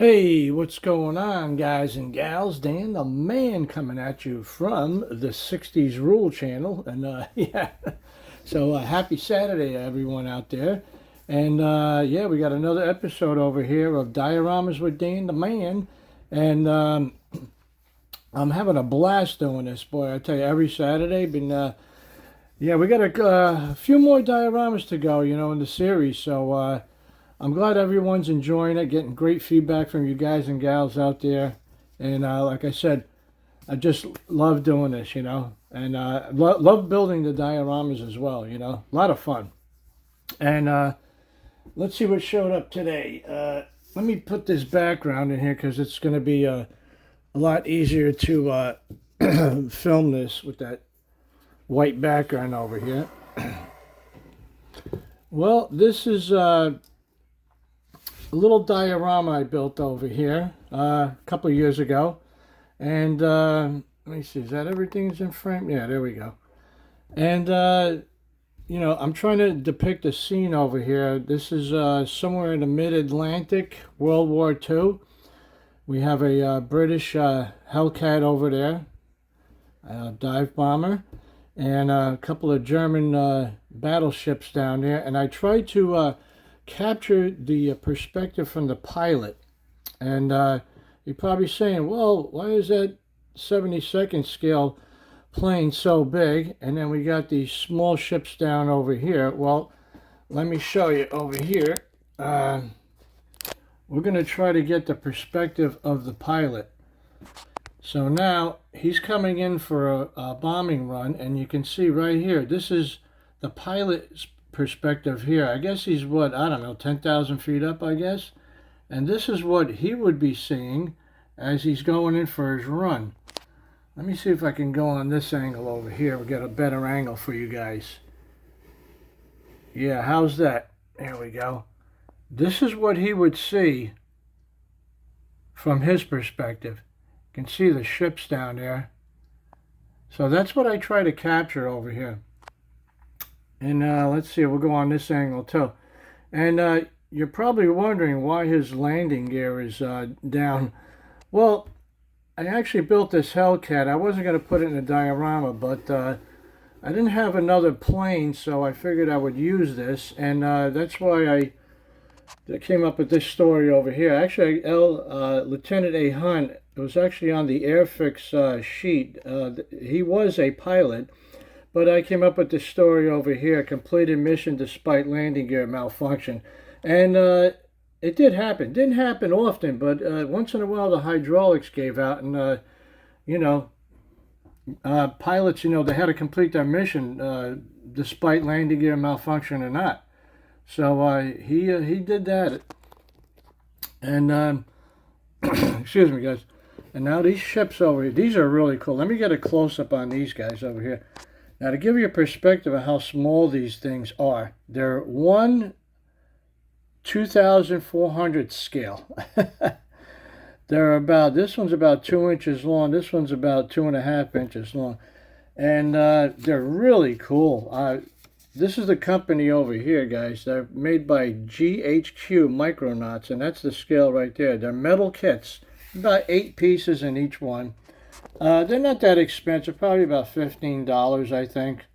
Hey, what's going on, guys and gals? Dan, the man, coming at you from the 60s Rule channel. And yeah, so happy Saturday, everyone out there. And yeah, we got another episode over here of Dioramas with Dan, the man. And I'm having a blast doing this, boy. I tell you, every Saturday. Yeah, we got a few more dioramas to go, in the series. So I'm glad everyone's enjoying it, getting great feedback from you guys and gals out there. And like I said, I just love doing this, and love building the dioramas as well, a lot of fun. And let's see what showed up today. Let me put this background in here because it's going to be a lot easier to film this with that white background over here. Well, this is a little diorama I built over here a couple of years ago. And let me see, is that everything's in frame? Yeah, there we go. And I'm trying to depict a scene over here. This is somewhere in the mid-Atlantic, World War II. We have a British Hellcat over there, a dive bomber, and a couple of German battleships down there. And I tried to capture the perspective from the pilot. And you're probably saying, well, why is that 72nd scale plane so big? And then we got these small ships down over here. Well, let me show you over here. We're going to try to get the perspective of the pilot. So now he's coming in for a bombing run, and you can see right here, this is the pilot's perspective here. I guess he's what, I don't know, 10,000 feet up, I guess. And this is what he would be seeing as he's going in for his run. Let me see if I can go on this angle over here. We'll get a better angle for you guys. Yeah, how's that? There we go. This is what he would see from his perspective. You can see the ships down there. So that's what I try to capture over here. And let's see, we'll go on this angle too. And you're probably wondering why his landing gear is down. Well, I actually built this Hellcat. I wasn't going to put it in a diorama, but I didn't have another plane, so I figured I would use this. And that's why I came up with this story over here. Actually, Lieutenant A. Hunt, it was actually on the Airfix sheet. He was a pilot. But I came up with this story over here, completed mission despite landing gear malfunction. And it did happen. Didn't happen often, but once in a while the hydraulics gave out. And, pilots, they had to complete their mission despite landing gear malfunction or not. So he did that. And, excuse me, guys. And now these ships over here, these are really cool. Let me get a close-up on these guys over here. Now, to give you a perspective of how small these things are, they're 1/2400 scale. They're about, this one's about 2 inches long, this one's about 2.5 inches long. And they're really cool. This is the company over here, guys. They're made by GHQ Micronauts, and that's the scale right there. They're metal kits, about 8 pieces in each one. They're not that expensive, probably about $15, I think.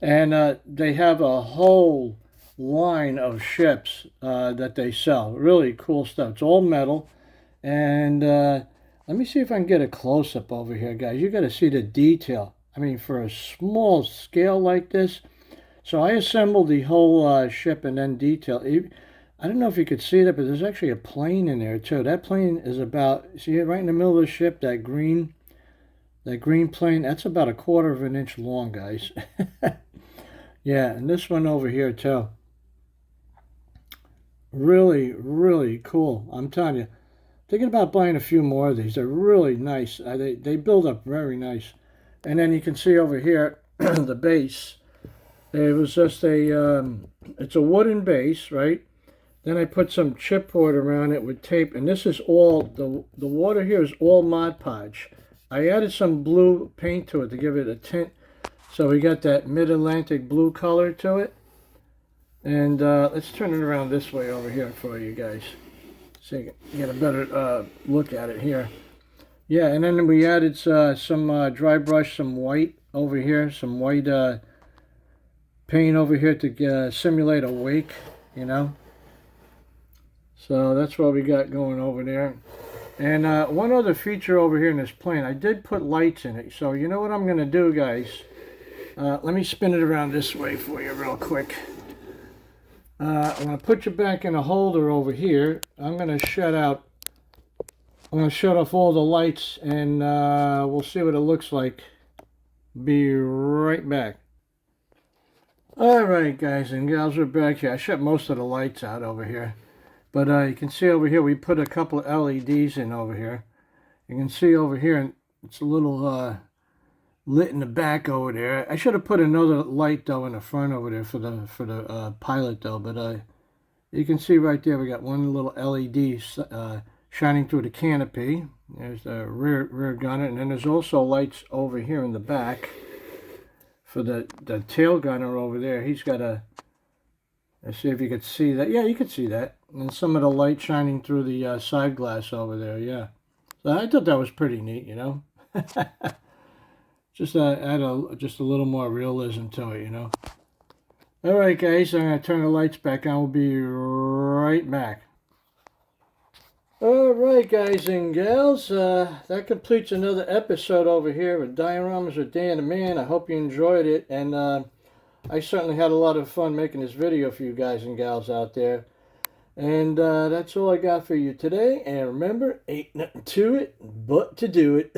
And they have a whole line of ships that they sell. Really cool stuff. It's all metal. And let me see if I can get a close-up over here, guys. You got to see the detail. I mean, for a small scale like this. So I assembled the whole ship and then detail. I don't know if you could see that, but there's actually a plane in there, too. That plane is about, see it right in the middle of the ship, that green plane, that's about 1/4 of an inch long, guys. Yeah, and this one over here too. Really, really cool. I'm telling you, thinking about buying a few more of these. They're really nice. They build up very nice. And then you can see over here the base. It was just it's a wooden base, right? Then I put some chipboard around it with tape, and this is all, the water here is all Mod Podge. I added some blue paint to it to give it a tint, so we got that mid-Atlantic blue color to it. And let's turn it around this way over here for you guys. so you can get a better look at it here. Yeah, and then we added some dry brush, some white over here, some white paint over here to simulate a wake, you know. So that's what we got going over there. And one other feature over here in this plane, I did put lights in it. So you know what I'm going to do, guys? Let me spin it around this way for you real quick. I'm going to put you back in a holder over here. I'm going to shut off all the lights, and we'll see what it looks like. Be right back. Alright, guys and gals, we're back here. I shut most of the lights out over here. But you can see over here, we put a couple of LEDs in over here. You can see over here, it's a little lit in the back over there. I should have put another light, though, in the front over there for the pilot, though. But you can see right there, we got one little LED shining through the canopy. There's the rear gunner, and then there's also lights over here in the back for the tail gunner over there. He's got a, let's see if you could see that. Yeah, you could see that. And some of the light shining through the side glass over there, yeah. So I thought that was pretty neat, you know. Just add just a little more realism to it, you know. All right, guys, I'm going to turn the lights back on. We'll be right back. All right, guys and gals, that completes another episode over here with Dioramas with Dan the Man. I hope you enjoyed it, and I certainly had a lot of fun making this video for you guys and gals out there. And that's all I got for you today. And remember, ain't nothing to it but to do it.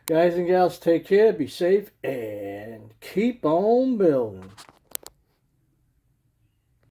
Guys and gals, take care, be safe, and keep on building.